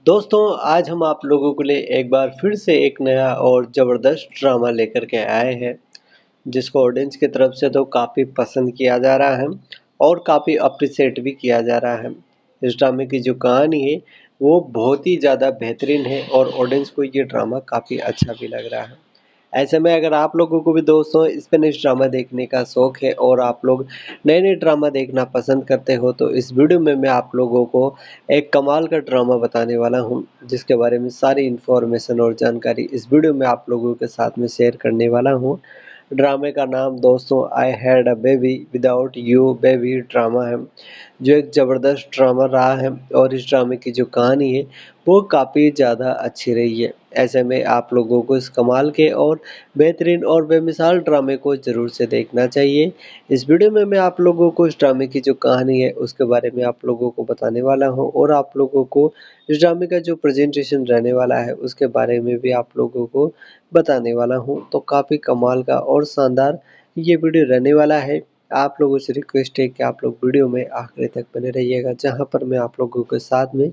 दोस्तों, आज हम आप लोगों के लिए एक बार फिर से एक नया और ज़बरदस्त ड्रामा लेकर के आए हैं, जिसको ऑडियंस की तरफ से तो काफ़ी पसंद किया जा रहा है और काफ़ी अप्रिशिएट भी किया जा रहा है। इस ड्रामे की जो कहानी है, वो बहुत ही ज़्यादा बेहतरीन है और ऑडियंस को ये ड्रामा काफ़ी अच्छा भी लग रहा है। ऐसे में अगर आप लोगों को भी दोस्तों स्पेनिश ड्रामा देखने का शौक है और आप लोग नए-नए ड्रामा देखना पसंद करते हो, तो इस वीडियो में मैं आप लोगों को एक कमाल का ड्रामा बताने वाला हूँ, जिसके बारे में सारी इन्फॉर्मेशन और जानकारी इस वीडियो में आप लोगों के साथ में शेयर करने वाला हूँ। ड्रामे का नाम दोस्तों I had a baby without you baby drama है, जो एक ज़बरदस्त ड्रामा रहा है और इस ड्रामे की जो कहानी है, वो काफ़ी ज़्यादा अच्छी रही है। ऐसे में आप लोगों को इस कमाल के और बेहतरीन और बेमिसाल ड्रामे को ज़रूर से देखना चाहिए। इस वीडियो में मैं आप लोगों को इस ड्रामे की जो कहानी है उसके बारे में आप लोगों को बताने वाला हूँ और आप लोगों को इस ड्रामे का जो प्रेजेंटेशन रहने वाला है उसके बारे में भी आप लोगों को बताने वाला हूँ। तो काफ़ी कमाल का और शानदार ये वीडियो रहने वाला है। आप लोगों से रिक्वेस्ट है कि आप लोग वीडियो में आखिरी तक बने रहिएगा, जहाँ पर मैं आप लोगों के साथ में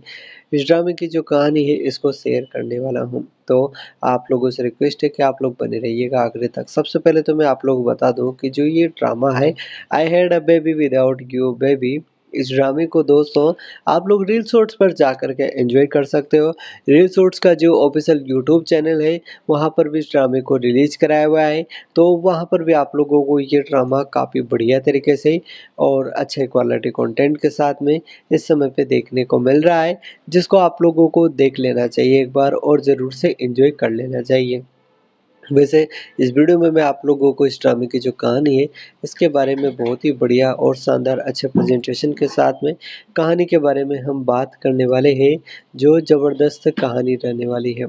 इस ड्रामे की जो कहानी है इसको शेयर करने वाला हूँ। तो आप लोगों से रिक्वेस्ट है कि आप लोग बने रहिएगा आखिरी तक। सबसे पहले तो मैं आप लोगों को बता दूँ कि जो ये ड्रामा है I had a baby without you baby, इस ड्रामे को दोस्तों आप लोग रील शॉर्ट्स पर जाकर के एंजॉय कर सकते हो। रील शॉर्ट्स का जो ऑफिशियल यूट्यूब चैनल है, वहाँ पर भी इस ड्रामे को रिलीज़ कराया हुआ है। तो वहाँ पर भी आप लोगों को ये ड्रामा काफ़ी बढ़िया तरीके से और अच्छे क्वालिटी कंटेंट के साथ में इस समय पे देखने को मिल रहा है, जिसको आप लोगों को देख लेना चाहिए एक बार और ज़रूर से एन्जॉय कर लेना चाहिए। वैसे इस वीडियो में मैं आप लोगों को इस ड्रामे की जो कहानी है, इसके बारे में बहुत ही बढ़िया और शानदार अच्छे प्रेजेंटेशन के साथ में कहानी के बारे में हम बात करने वाले हैं, जो ज़बरदस्त कहानी रहने वाली है।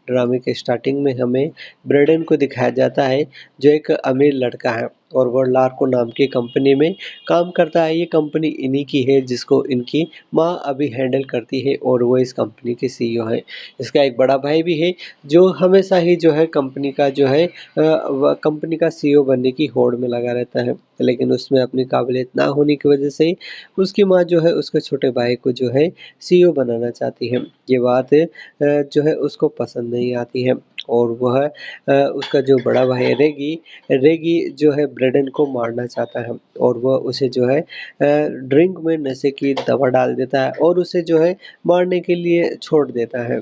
ड्रामे के स्टार्टिंग में हमें ब्रेडन को दिखाया जाता है, जो एक अमीर लड़का है और वो लार्को नाम की कंपनी में काम करता है। ये कंपनी इन्हीं की है, जिसको इनकी माँ अभी हैंडल करती है और वो इस कंपनी के सीईओ हैं। इसका एक बड़ा भाई भी है, जो हमेशा ही जो है कंपनी का जो है कंपनी का सीईओ बनने की होड़ में लगा रहता है। लेकिन उसमें अपनी काबिलियत ना होने की वजह से उसकी माँ जो है उसके छोटे भाई को जो है सीईओ बनाना चाहती है। ये बात जो है उसको पसंद नहीं आती है और वह उसका जो बड़ा भाई है रेगी, रेगी जो है ब्रेडन को मारना चाहता है और वह उसे जो है ड्रिंक में नशे की दवा डाल देता है और उसे जो है मारने के लिए छोड़ देता है।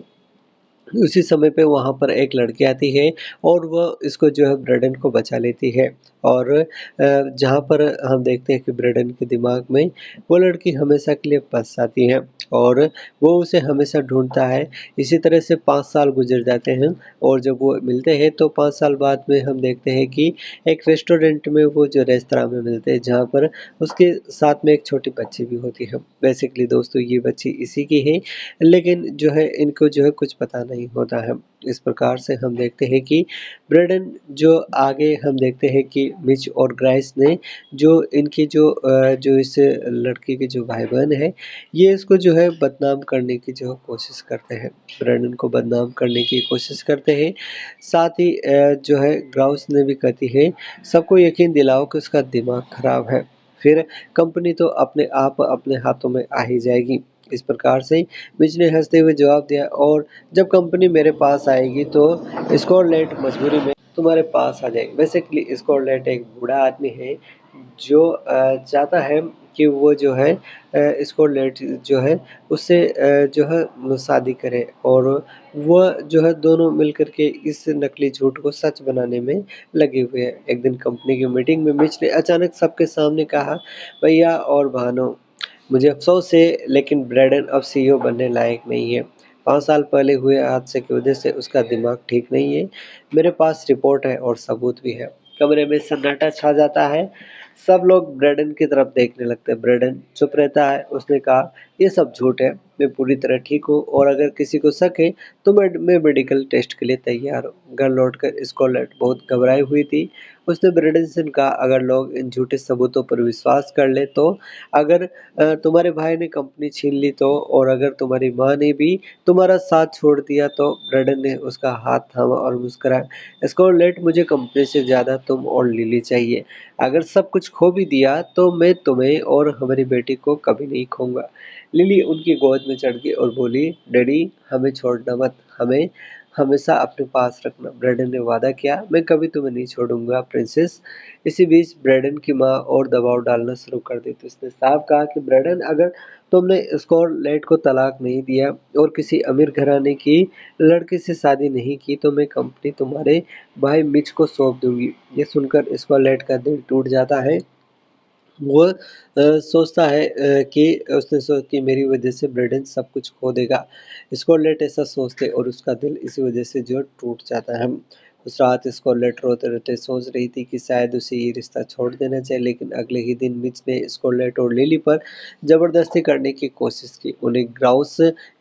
उसी समय पे वहाँ पर एक लड़की आती है और वह इसको जो है ब्रेडन को बचा लेती है और जहाँ पर हम देखते हैं कि ब्रेडन के दिमाग में वो लड़की हमेशा के लिए फँस जाती है और वो उसे हमेशा ढूँढता है। इसी तरह से 5 साल गुज़र जाते हैं और जब वो मिलते हैं तो 5 साल बाद में हम देखते हैं कि एक रेस्टोरेंट में वो जो रेस्तरां में मिलते हैं, जहाँ पर उसके साथ में एक छोटी बच्ची भी होती है। बेसिकली दोस्तों ये बच्ची इसी की है, लेकिन जो है इनको जो है कुछ पता नहीं होता है। इस प्रकार से हम देखते हैं कि ब्रेडन जो आगे हम देखते हैं कि मिच और ग्राइस ने जो इनकी जो इस लड़की के जो भाई-बहन हैं, ये इसको जो है बदनाम करने की जो कोशिश करते हैं। ब्रेडन को बदनाम करने की कोशिश करते हैं। साथ ही जो है ग्राउस ने भी कहती है, सबको यकीन दिलाओ कि उसका दिमाग खराब है। फिर कंपनी तो अपने आप अपने हाथों में आ ही जाएगी। इस प्रकार से मिच ने हँसते हुए जवाब दिया और जब कंपनी मेरे पास आएगी तो स्कॉटलैंड मजबूरी में तुम्हारे पास आ जाएगी। बेसिकली स्कॉटलैंड एक बूढ़ा आदमी है, जो चाहता है कि वो जो है स्कॉटलैंड जो है उससे जो है शादी करे और वह जो है दोनों मिलकर के इस नकली झूठ को सच बनाने में लगे हुए हैं। एक दिन कंपनी की मीटिंग में मिच ने अचानक सबके सामने कहा, भैया और बहनों, मुझे अफ़सोस है लेकिन ब्रैडन अब सीईओ बनने लायक नहीं है। 5 साल पहले हुए हादसे की वजह से उसका दिमाग ठीक नहीं है। मेरे पास रिपोर्ट है और सबूत भी है। कमरे में सन्नाटा छा जाता है। सब लोग ब्रैडन की तरफ देखने लगते हैं। ब्रैडन चुप रहता है। उसने कहा, ये सब झूठ है। मैं पूरी तरह ठीक हूँ और अगर किसी को शक है तो मैं मेडिकल टेस्ट के लिए तैयार हूँ। घर लौटकर स्कॉटलैंड बहुत घबराई हुई थी। उसने ब्रैडन से कहा, अगर लोग इन झूठे सबूतों पर विश्वास कर ले तो अगर तुम्हारे भाई ने कंपनी छीन ली तो और अगर तुम्हारी माँ ने भी तुम्हारा साथ छोड़ दिया तो। ब्रैडन ने उसका हाथ थामा और मुस्कुराया, स्कॉटलैंड, मुझे कंपनी से ज़्यादा तुम और लिली चाहिए। अगर सब कुछ खो भी दिया तो मैं तुम्हें और हमारी बेटी को कभी नहीं खोऊँगा। लिली उनकी गोद में चढ़ गई और बोली, डैडी हमें छोड़ना मत, हमें हमेशा अपने पास रखना। ब्रैडन ने वादा किया, मैं कभी तुम्हें नहीं छोड़ूंगा प्रिंसेस। इसी बीच ब्रैडन की माँ और दबाव डालना शुरू कर दी तो उसने साफ कहा कि ब्रैडन, अगर तुमने स्कॉटलैंड को तलाक नहीं दिया और किसी अमीर घराने की लड़के से शादी नहीं की तो मैं कंपनी तुम्हारे भाई मिच को सौंप दूंगी। ये सुनकर स्कॉटलैंड का दिल टूट जाता है। वो सोचता है कि उसने सोचा कि मेरी वजह से ब्रेडन सब कुछ खो देगा। स्कॉटलैंड ऐसा सोचते और उसका दिल इसी वजह से जो टूट जाता है। उस रात स्कॉटलैंड रोते-रोते सोच रही थी कि शायद उसे ये रिश्ता छोड़ देना चाहिए, लेकिन अगले ही दिन मिच ने स्कॉटलैंड और लिली पर जबरदस्ती करने की कोशिश की। उन्हें ग्राउस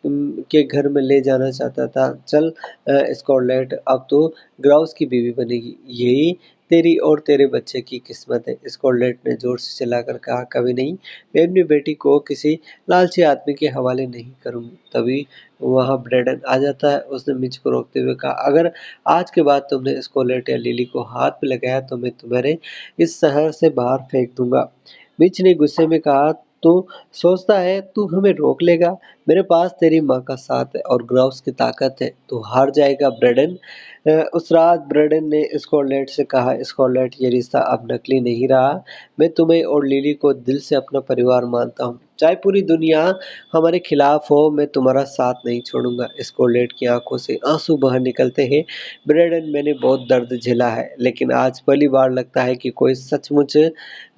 के घर में ले जाना चाहता था। चल स्कॉटलैंड, अब तो ग्राउस की बीवी बनेगी। यही तेरी और तेरे बच्चे की किस्मत है। स्कॉटलैंड ने जोर से चिल्लाकर कहा, कभी नहीं, मैं अपनी बेटी को किसी लालची आदमी के हवाले नहीं करूंगी। तभी वहां ब्रैडन आ जाता है। उसने मिच को रोकते हुए कहा, अगर आज के बाद तुमने स्कॉटलैंड या लिली को हाथ पे लगाया तो मैं तुम्हारे इस शहर से बाहर फेंक दूंगा। मिच ने गुस्से में कहा, तू सोचता है तू हमें रोक लेगा? मेरे पास तेरी माँ का साथ है और ग्राउस की ताकत है। तू हार जाएगा ब्रैडन। उस रात ब्रैडन ने स्कॉटलैंड से कहा, स्कॉटलैंड, ये रिश्ता अब नकली नहीं रहा। मैं तुम्हें और लिली को दिल से अपना परिवार मानता हूँ। चाहे पूरी दुनिया हमारे खिलाफ हो, मैं तुम्हारा साथ नहीं छोड़ूंगा। स्कॉटलैंड की आंखों से आंसू बाहर निकलते हैं। ब्रैडन, मैंने बहुत दर्द झेला है, लेकिन आज पहली बार लगता है कि कोई सचमुच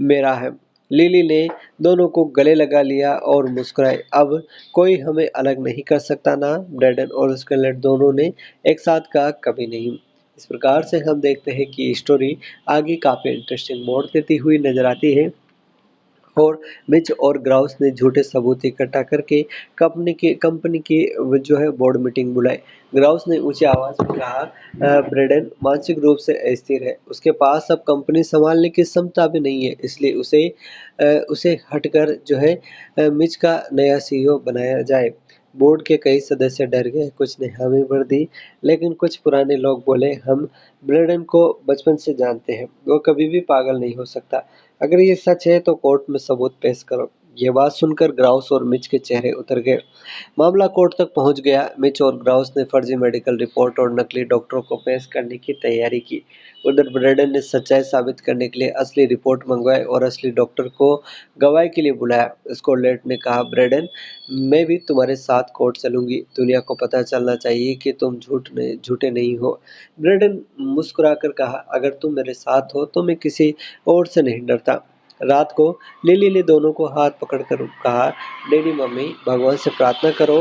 मेरा है। लिली ने दोनों को गले लगा लिया और मुस्कुराई। अब कोई हमें अलग नहीं कर सकता ना? ब्रैडन और स्कॉटलैंड दोनों ने एक साथ कहा, कभी नहीं। इस प्रकार से हम देखते हैं कि स्टोरी आगे काफी इंटरेस्टिंग मोड़ लेती हुई नजर आती है। और मिच और ग्राउस ने झूठे सबूत इकट्ठा करके कंपनी की वो जो है बोर्ड मीटिंग बुलाई। ग्राउस ने ऊंची आवाज में कहा, ब्रेडन मानसिक रूप से अस्थिर है, उसके पास अब कंपनी संभालने की क्षमता भी नहीं है, इसलिए उसे हटकर जो है मिच का नया सीईओ बनाया जाए। बोर्ड के कई सदस्य डर गए, कुछ ने हामी भर दी, लेकिन कुछ पुराने लोग बोले, हम ब्रेडन को बचपन से जानते हैं, वो कभी भी पागल नहीं हो सकता। अगर ये सच है तो कोर्ट में सबूत पेश करो। ये बात सुनकर ग्राउस और मिच के चेहरे उतर गए। मामला कोर्ट तक पहुंच गया। मिच और ग्राउस ने फर्जी मेडिकल रिपोर्ट और नकली डॉक्टरों को पेश करने की तैयारी की। उधर ब्रेडन ने सच्चाई साबित करने के लिए असली रिपोर्ट मंगवाई और असली डॉक्टर को गवाही के लिए बुलाया। स्कॉटलैंड ने कहा, ब्रेडन, मैं भी तुम्हारे साथ कोर्ट चलूंगी। दुनिया को पता चलना चाहिए कि तुम झूठे नहीं हो। ब्रेडन मुस्कुराकर कहा, अगर तुम मेरे साथ हो तो मैं किसी और से नहीं डरता। रात को लिली ने दोनों को हाथ पकड़कर कहा, डैडी मम्मी, भगवान से प्रार्थना करो,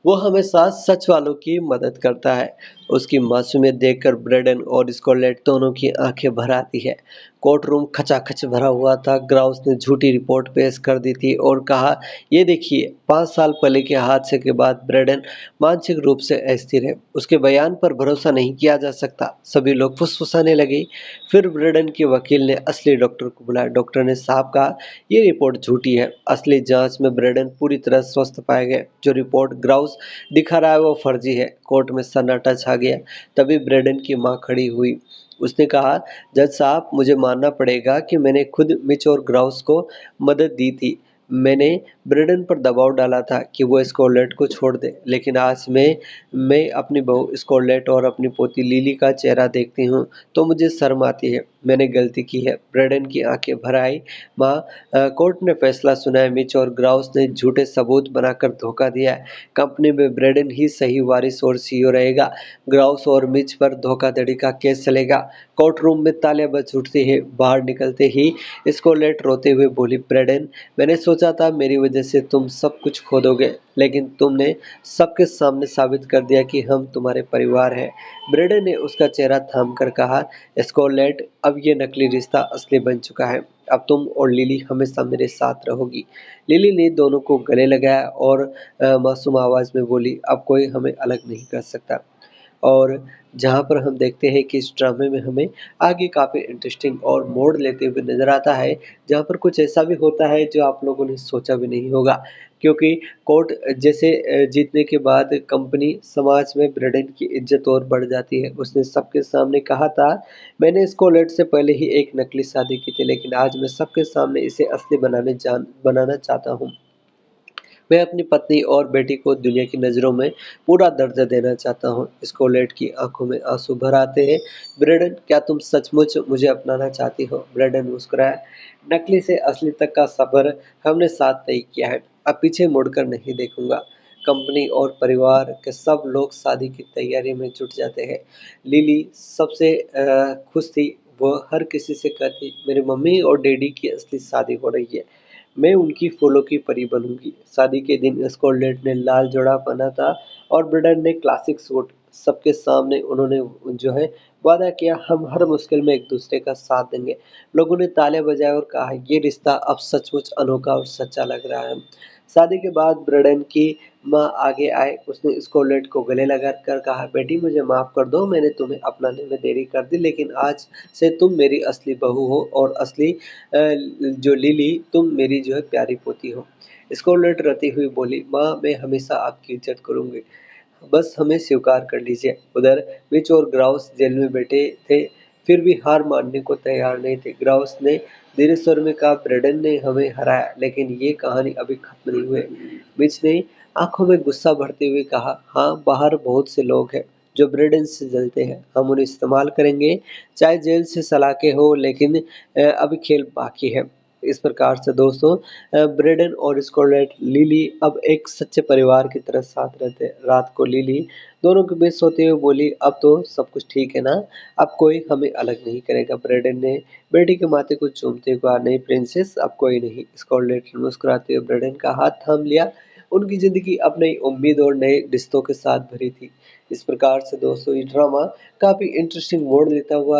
वो हमेशा सच वालों की मदद करता है। उसकी मासूमियत देखकर ब्रेडन और स्कॉटलैंड दोनों की आंखें भर आती है। कोर्ट रूम खचाखच भरा हुआ था। ग्राउस ने झूठी रिपोर्ट पेश कर दी थी और कहा, ये देखिए, 5 साल पहले के हादसे के बाद ब्रेडन मानसिक रूप से अस्थिर है, उसके बयान पर भरोसा नहीं किया जा सकता। सभी लोग फुसफुसाने लगे। फिर ब्रेडन के वकील ने असली डॉक्टर को बुलाया। डॉक्टर ने साफ कहा, ये रिपोर्ट झूठी है, असली जांच में ब्रेडन पूरी तरह स्वस्थ पाए गए, जो रिपोर्ट ग्राउस दिखा रहा है वो फर्जी है। कोर्ट में सन्नाटा छा गया। तभी ब्रेडन की मां खड़ी हुई। उसने कहा, जज साहब, मुझे मानना पड़ेगा कि मैंने खुद मिच और ग्राउस को मदद दी थी। मैंने ब्रेडन पर दबाव डाला था कि वो स्कॉटलैंड को छोड़ दे, लेकिन आज मैं अपनी बहू स्कॉटलैंड और अपनी पोती लिली का चेहरा देखती हूँ तो मुझे शर्म आती है। मैंने गलती की है। ब्रेडन की आंखें भर आई। माँ, कोर्ट ने फैसला सुनाया, मिच और ग्राउस ने झूठे सबूत बनाकर धोखा दिया है। कंपनी में ब्रेडन ही सही वारिस और सीईओ रहेगा। ग्राउस और मिच पर धोखाधड़ी का केस चलेगा। कोर्ट रूम में तालियां बज उठती है। बाहर निकलते ही स्कॉटलैंड रोते हुए बोली, ब्रेडन, मैंने सोचा था मेरी वजह से तुम सब कुछ खो दोगे, लेकिन तुमने सबके सामने साबित कर दिया कि हम तुम्हारे परिवार हैं। ब्रेडन ने उसका चेहरा थाम कर कहा, स्कॉटलैंड, अब ये नकली रिश्ता असली बन चुका है। अब तुम और लिली हमेशा मेरे साथ रहोगी। लिली ने दोनों को गले लगाया और मासूम आवाज में बोली, अब कोई हमें अलग नहीं कर सकता। और जहाँ पर हम देखते हैं कि इस ड्रामे में हमें आगे काफ़ी इंटरेस्टिंग और मोड़ लेते हुए नज़र आता है, जहाँ पर कुछ ऐसा भी होता है जो आप लोगों ने सोचा भी नहीं होगा। क्योंकि कोर्ट जैसे जीतने के बाद कंपनी समाज में ब्रेडन की इज़्ज़त और बढ़ जाती है। उसने सबके सामने कहा था, मैंने स्कारलेट से पहले ही एक नकली शादी की थी, लेकिन आज मैं सबके सामने इसे असली बनाना चाहता हूँ। मैं अपनी पत्नी और बेटी को दुनिया की नज़रों में पूरा दर्जा देना चाहता हूँ। स्कारलेट की आँखों में आँसू भर आते हैं। ब्रेडन, क्या तुम सचमुच मुझे अपनाना चाहती हो? ब्रेडन मुस्कुराया। नकली से असली तक का सफ़र हमने साथ तय किया है। अब पीछे मुड़कर नहीं देखूँगा। कंपनी और परिवार के सब लोग शादी की तैयारी में जुट जाते हैं। लिली सबसे खुश थी। वह हर किसी से कहती, मेरी मम्मी और डैडी की असली शादी हो रही है। मैं उनकी फूलों की परी बनूंगी। शादी के दिन स्कारलेट ने लाल जोड़ा पहना था और ब्रेडन ने क्लासिक सूट। सबके सामने उन्होंने जो है वादा किया, हम हर मुश्किल में एक दूसरे का साथ देंगे। लोगों ने ताले बजाए और कहा, ये रिश्ता अब सचमुच अनोखा और सच्चा लग रहा है। शादी के बाद ब्रेडन की माँ आगे आए। उसने स्कारलेट को गले लगा कर कहा, बेटी मुझे माफ़ कर दो, मैंने तुम्हें अपनाने में देरी कर दी, लेकिन आज से तुम मेरी असली बहू हो और असली जो लिली तुम मेरी जो है प्यारी पोती हो। स्कारलेट रोती हुई बोली, माँ मैं हमेशा आपकी इज़्ज़त करूँगी। बस हमें स्वीकार कर लीजिए। उधर विच और ग्राउस जेल में बैठे थे, फिर भी हार मानने को तैयार नहीं थे। ग्राउस ने धीरे स्वर में कहा, ब्रेडन ने हमें हराया, लेकिन ये कहानी अभी खत्म नहीं हुई। विच ने आंखों में गुस्सा भरते हुए कहा, हाँ बाहर बहुत से लोग हैं जो ब्रेडन से जलते हैं। हम उन्हें इस्तेमाल करेंगे, चाहे जेल से सलाखे हो, लेकिन अभी खेल बाकी है। इस प्रकार से दोस्तों ब्रेडन और स्कारलेट लिली अब एक सच्चे परिवार की तरह साथ रहते हैं। रात को लिली दोनों के बीच सोते हुए बोली, अब तो सब कुछ ठीक है ना? अब कोई हमें अलग नहीं करेगा। ब्रेडन ने बेटी के माथे को चूमते हुए कहा, नहीं प्रिंसेस, अब कोई नहीं। स्कारलेट ने मुस्कुराते हुए ब्रेडन का हाथ थाम लिया। उनकी ज़िंदगी अब नई उम्मीद और नए रिश्तों के साथ भरी थी। इस प्रकार से दोस्तों ये ड्रामा काफ़ी इंटरेस्टिंग मोड़ लेता हुआ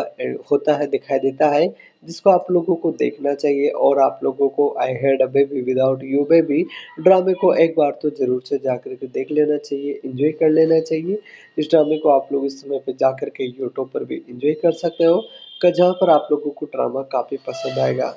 होता है, दिखाई देता है, जिसको आप लोगों को देखना चाहिए। और आप लोगों को I had a baby without you baby ड्रामे को एक बार तो ज़रूर से जाकर के देख लेना चाहिए, एंजॉय कर लेना चाहिए। इस ड्रामे को आप लोग इस समय पे जाकर के यूट्यूब पर भी एंजॉय कर सकते हो, जहाँ पर आप लोगों को ड्रामा काफ़ी पसंद आएगा।